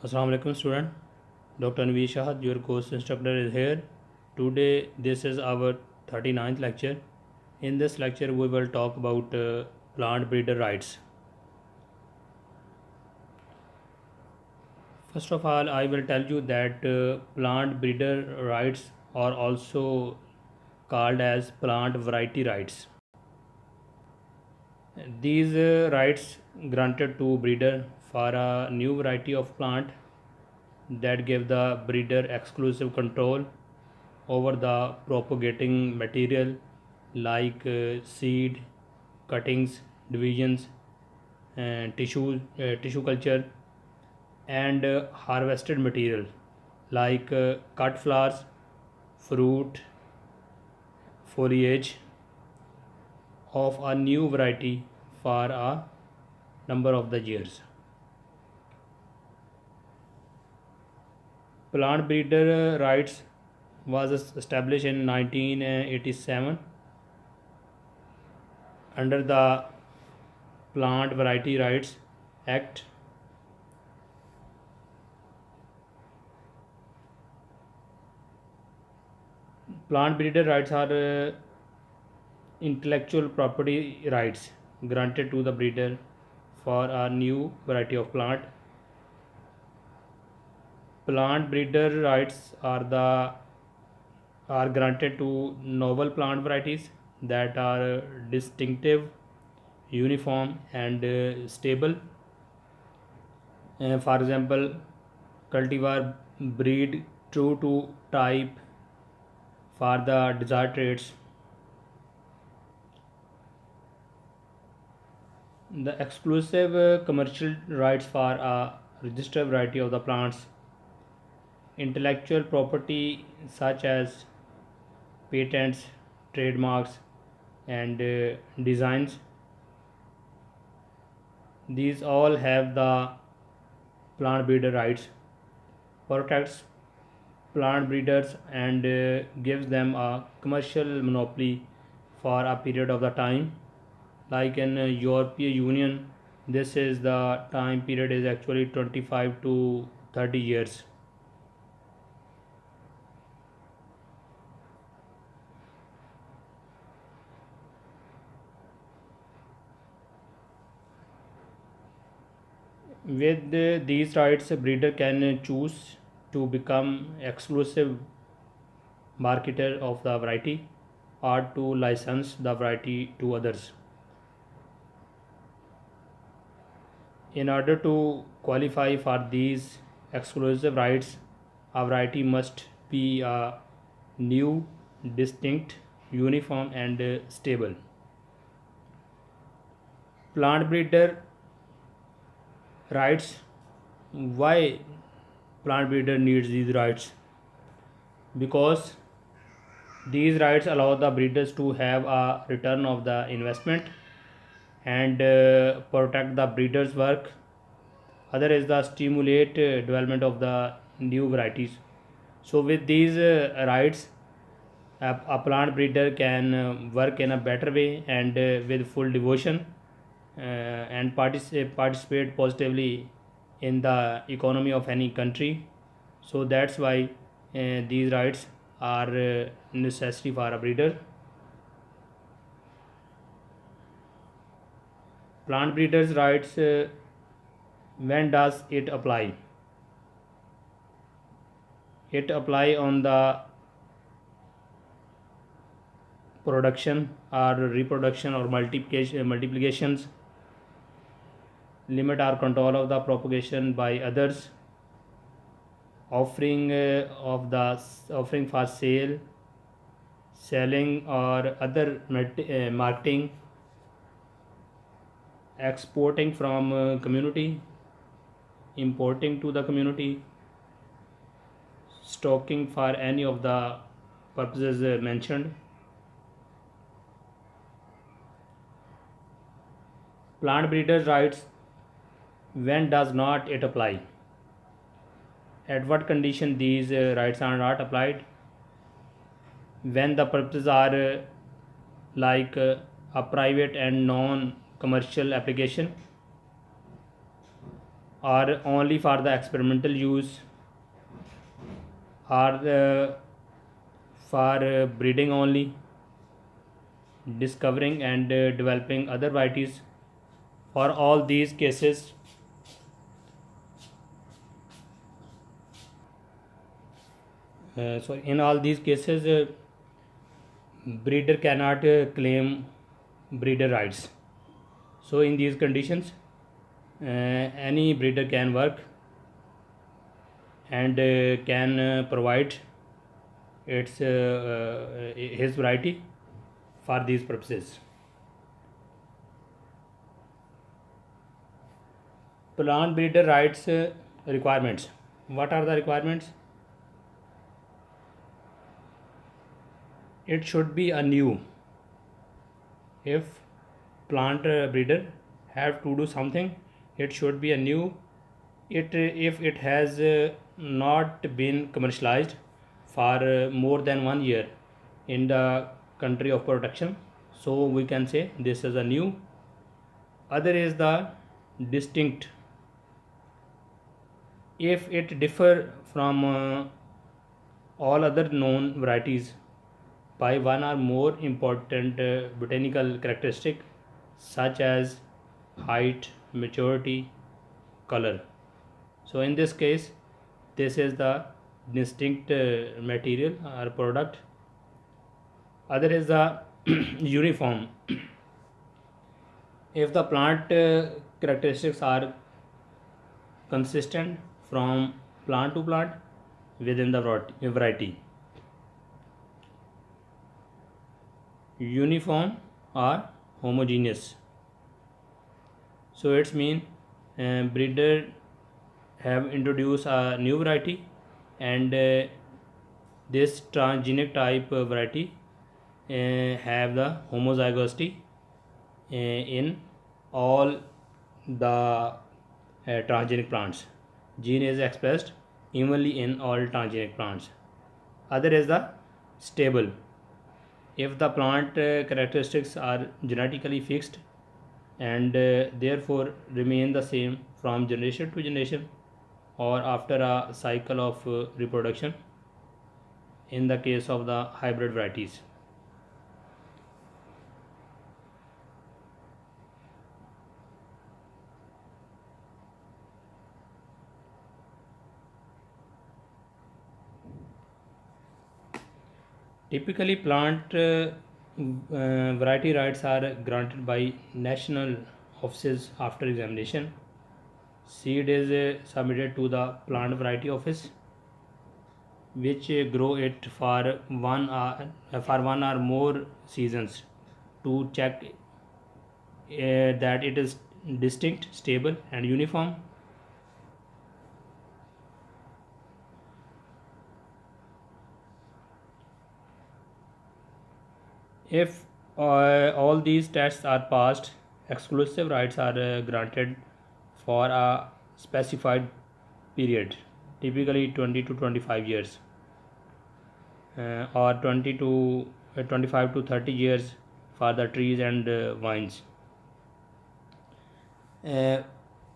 Assalamu alaikum student. Dr. Anveer Shahad, your course instructor is here. Today this is our 39th lecture. In this lecture we will talk about plant breeder rights. First of all, I will tell you that plant breeder rights are also called as plant variety rights. These rights granted to breeder for a new variety of plant that give the breeder exclusive control over the propagating material like seed, cuttings, divisions, tissue culture, and harvested material like cut flowers, fruit, foliage of a new variety for a number of the years. Plant breeder rights was established in 1987 under the Plant Variety Rights Act. Plant breeder rights are intellectual property rights granted to the breeder for a new variety of plant. Plant breeder rights are granted to novel plant varieties that are distinctive, uniform, and stable. For example, cultivar breed true to type for the desired traits. The exclusive commercial rights for a registered variety of the plants. Intellectual property such as patents, trademarks, and designs. These all have the plant breeder rights, protects plant breeders and gives them a commercial monopoly for a period of the time. Like in European Union, this is the time period is actually 25 to 30 years. With these rights, a breeder can choose to become exclusive marketer of the variety or to license the variety to others. In order to qualify for these exclusive rights, a variety must be a new, distinct, uniform, and stable. Plant breeder rights. Why plant breeder needs these rights? Because these rights allow the breeders to have a return of the investment and protect the breeders work. Other is the stimulate development of the new varieties. So with these rights, a plant breeder can work in a better way and with full devotion and participate positively in the economy of any country. So that's why these rights are necessary for a breeder. Plant breeders rights, when does it apply? It apply on the production or reproduction or multiplications, limit or control of the propagation by others, offering offering for sale, selling or other marketing, exporting from community, importing to the community, stocking for any of the purposes mentioned. Plant breeders rights, when does not it apply? At what condition these rights are not applied? When the purposes are like a private and non-commercial application, are only for the experimental use, or for breeding only, discovering and developing other varieties. For all these cases, in all these cases, breeder cannot claim breeder rights. So in these conditions, any breeder can work and can provide his variety for these purposes. Plant breeder rights requirements. What are the requirements? It should be a new. If plant breeder have to do something, it should be a new. If it has not been commercialized for more than 1 year in the country of production, so we can say this is a new. Other is the distinct. If it differ from all other known varieties by one or more important botanical characteristic, such as height, maturity, color. So in this case, this is the distinct material or product. Other is the uniform. If the plant characteristics are consistent from plant to plant within the variety. Uniform or homogeneous. So it's mean breeder have introduced a new variety, and this transgenic type variety have the homozygosity in all the transgenic plants. Gene is expressed evenly in all transgenic plants. Other is the stable. If the plant characteristics are genetically fixed and therefore remain the same from generation to generation or after a cycle of reproduction, in the case of the hybrid varieties. Typically, plant variety rights are granted by national offices after examination. Seed is submitted to the plant variety office, which grow it for one or more seasons to check that it is distinct, stable, and uniform. If all these tests are passed, exclusive rights are granted for a specified period, typically 20 to 25 years, or 20 to 25 to 30 years for the trees and vines.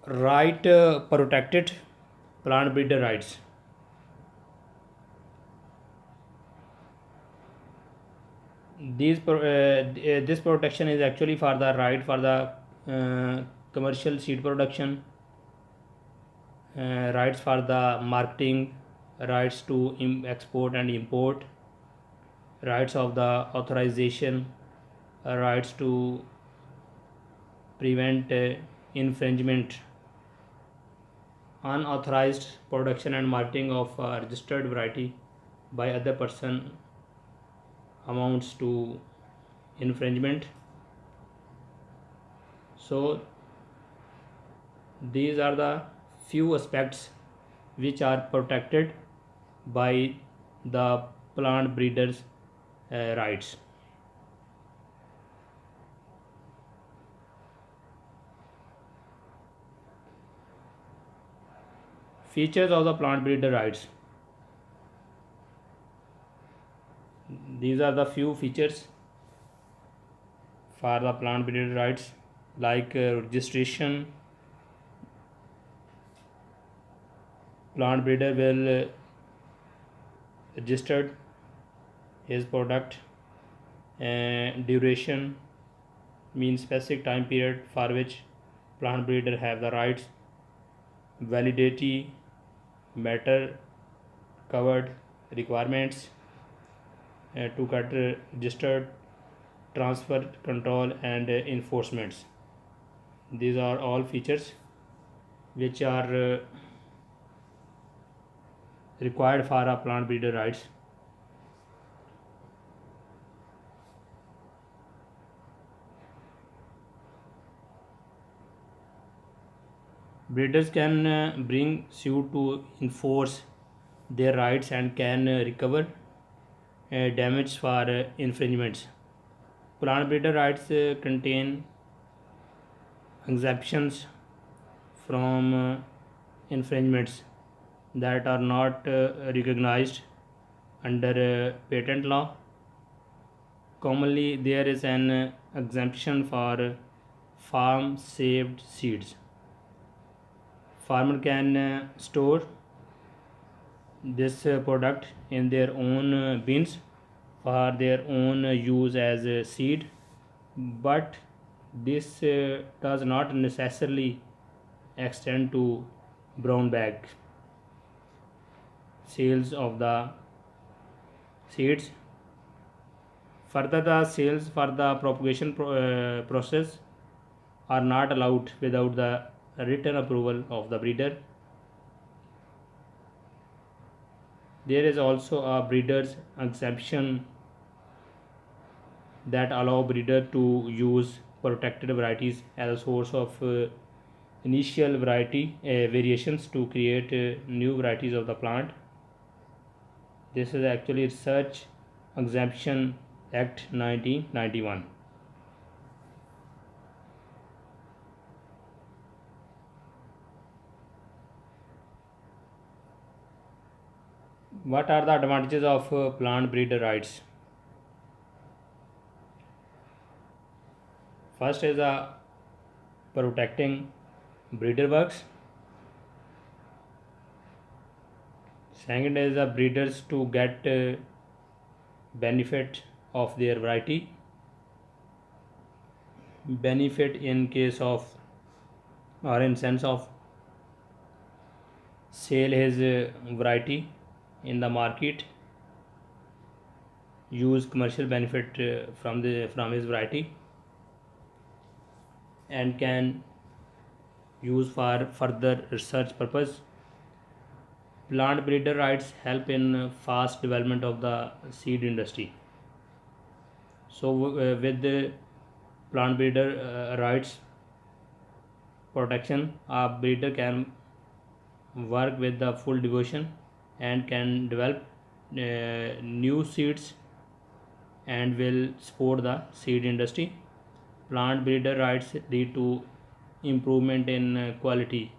Right protected plant breeder rights. This protection is actually for the right for the commercial seed production, rights for the marketing, rights to export and import, rights of the authorization, rights to prevent infringement, unauthorized production and marketing of a registered variety by other person amounts to infringement. So these are the few aspects which are protected by the plant breeders rights. Features of the plant breeder rights. These are the few features for the plant breeder rights, like registration, Plant breeder will register his product, and duration means specific time period for which plant breeder have the rights. Validity matter covered requirements to cut registered transfer control and enforcements. These are all features which are required for a plant breeder rights. Breeders can bring suit to enforce their rights and can recover damage for infringements. Plant breeder rights contain exemptions from infringements that are not recognized under patent law. Commonly, there is an exemption for farm saved seeds. Farmer can store this product in their own bins for their own use as seed, but this does not necessarily extend to brown bag sales of the seeds. Further, the sales for the propagation process are not allowed without the written approval of the breeder. There is also a breeder's exemption that allow breeder to use protected varieties as a source of initial variety variations to create new varieties of the plant. This is actually Research Exemption Act 1991. What are the advantages of plant breeder rights? First is protecting breeder works. Second is the breeders to get benefit of their variety. Benefit in case of or in sense of sell his variety in the market, use commercial benefit from his variety, and can use for further research purpose. Plant breeder rights help in fast development of the seed industry. So with the plant breeder rights protection, a breeder can work with the full devotion and can develop new seeds and will support the seed industry. Plant breeder rights lead to improvement in quality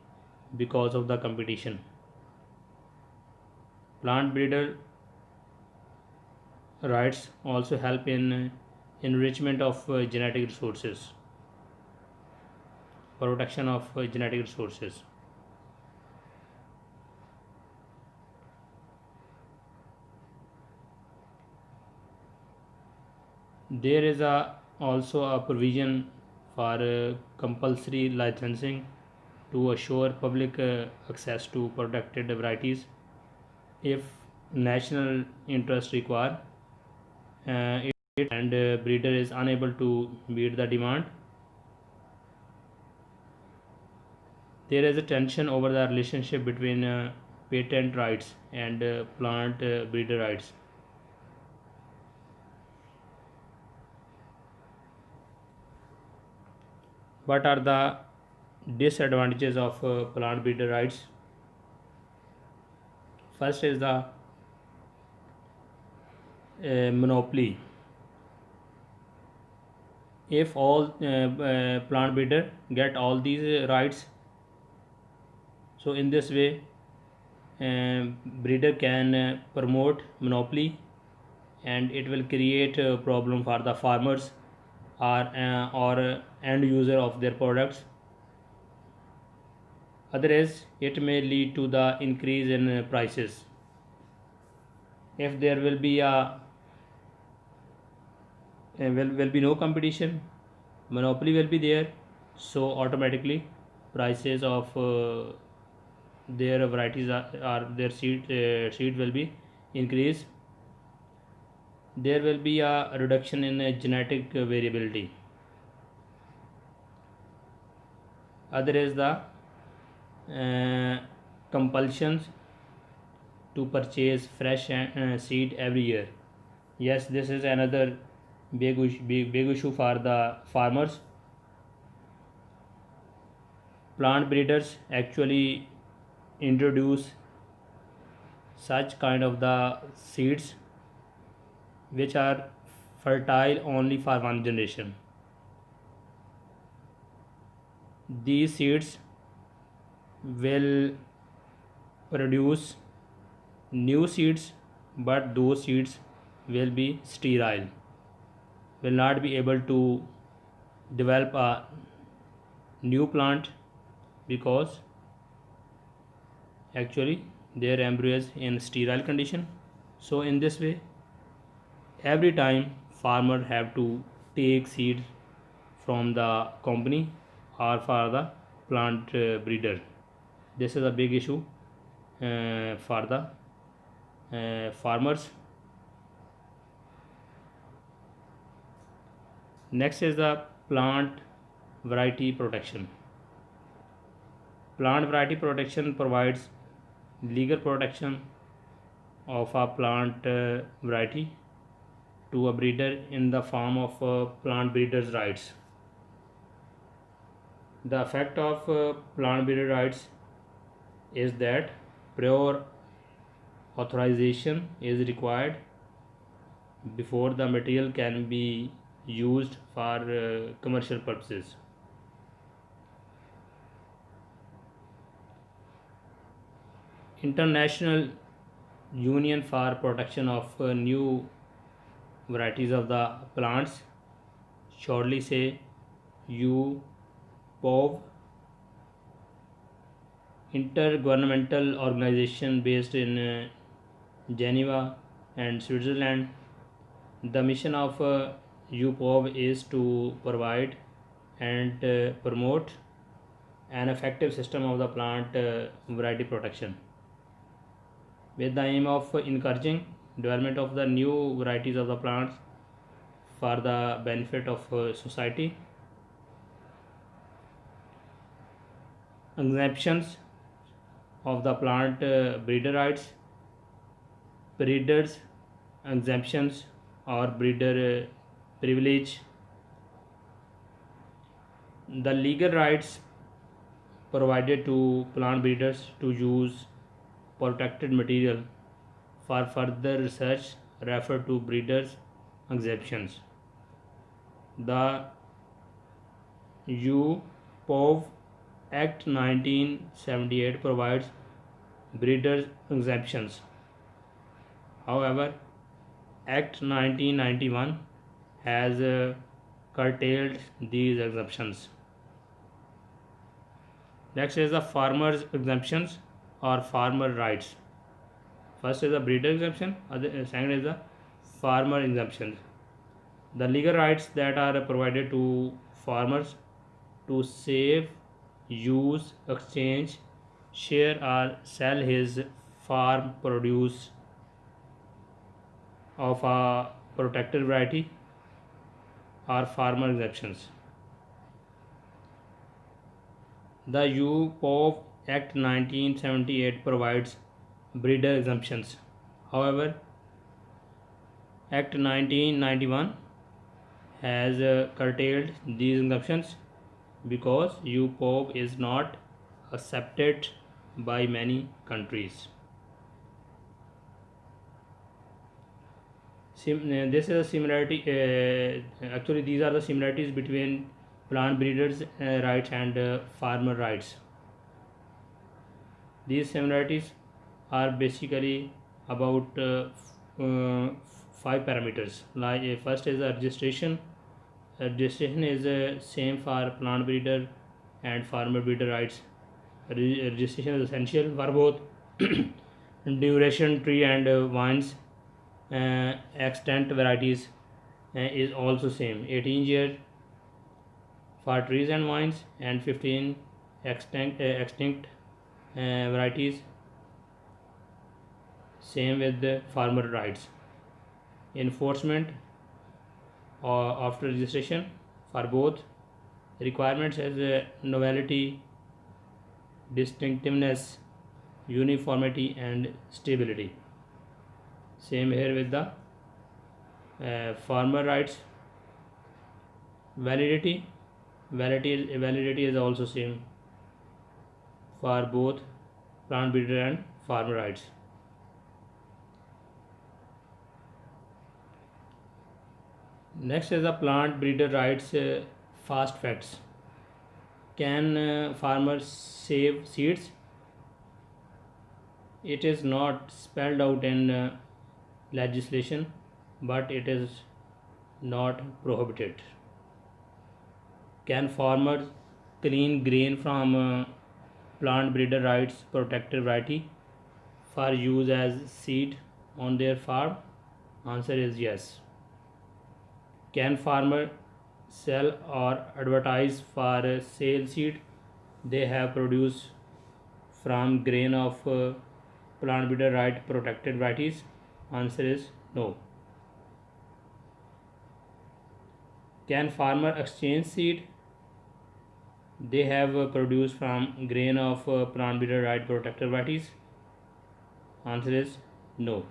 because of the competition. Plant breeder rights also help in enrichment of genetic resources, protection of genetic resources. There is also a provision for compulsory licensing to assure public access to protected varieties if national interest require it and breeder is unable to meet the demand. There is a tension over the relationship between patent rights and plant breeder rights. What are the disadvantages of plant breeder rights? First is the monopoly. If all plant breeder get all these rights, so in this way breeder can promote monopoly, and it will create a problem for the farmers or end user of their products. Otherwise, it may lead to the increase in prices. If there will be will be no competition, monopoly will be there, so automatically prices of their varieties are their seed will be increased. There will be a reduction in genetic variability. Other is the compulsions to purchase fresh seed every year. Yes, this is another big issue for the farmers. Plant breeders actually introduce such kind of the seeds which are fertile only for one generation. These seeds will produce new seeds, but those seeds will be sterile, will not be able to develop a new plant because actually their embryo is in sterile condition. So in this way, every time farmer have to take seed from the company or for the plant breeder. This is a big issue for the farmers. Next is the plant variety protection. Plant variety protection provides legal protection of a plant variety to a breeder in the form of plant breeder's rights. The effect of plant breeder rights is that prior authorization is required before the material can be used for commercial purposes. International Union for Protection of New Varieties of the Plants, shortly say UPOV, intergovernmental organization based in Geneva and Switzerland. The mission of UPOV is to provide and promote an effective system of the plant variety protection with the aim of encouraging development of the new varieties of the plants for the benefit of society. Exemptions of the plant breeder rights. Breeders exemptions or breeder privilege. The legal rights provided to plant breeders to use protected material for further research refer to breeders exemptions. The UPOV Act 1978 provides breeders exemptions. However, Act 1991 has curtailed these exemptions. Next is the farmers exemptions or farmer rights. First is the breeder exemption, second is the farmer exemptions. The legal rights that are provided to farmers to save, use, exchange, share or sell his farm produce of a protected variety are farmer exemptions. The UPOV Act 1978 provides breeder exemptions. However, Act 1991 has curtailed these exemptions because UPOV is not accepted by many countries. This is a similarity. Actually, these are the similarities between plant breeders' rights and farmer rights. These similarities are basically about five parameters. Like first is the registration. Registration is same for plant breeder and farmer breeder rights. registration is essential for both duration tree and vines. Extant varieties is also same, 18 year for trees and vines and 15 extinct varieties, same with the farmer rights. Enforcement after registration for both requirements as novelty, distinctiveness, uniformity and stability. Same here with the farmer rights. Validity is also same for both plant breeder and farmer rights. Next is the plant breeder rights fast facts. Can farmers save seeds? It is not spelled out in legislation, but it is not prohibited. Can farmers clean grain from plant breeder rights protected variety for use as seed on their farm? Answer is yes. Can farmer sell or advertise for sale seed they have produced from grain of plant breeder right protected varieties? Answer is no. Can farmer exchange seed they have produced from grain of plant breeder right protected varieties? Answer is no.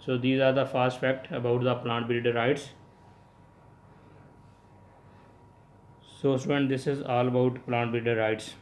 So these are the fast fact about the plant breeder rights. So student, this is all about plant breeder rights.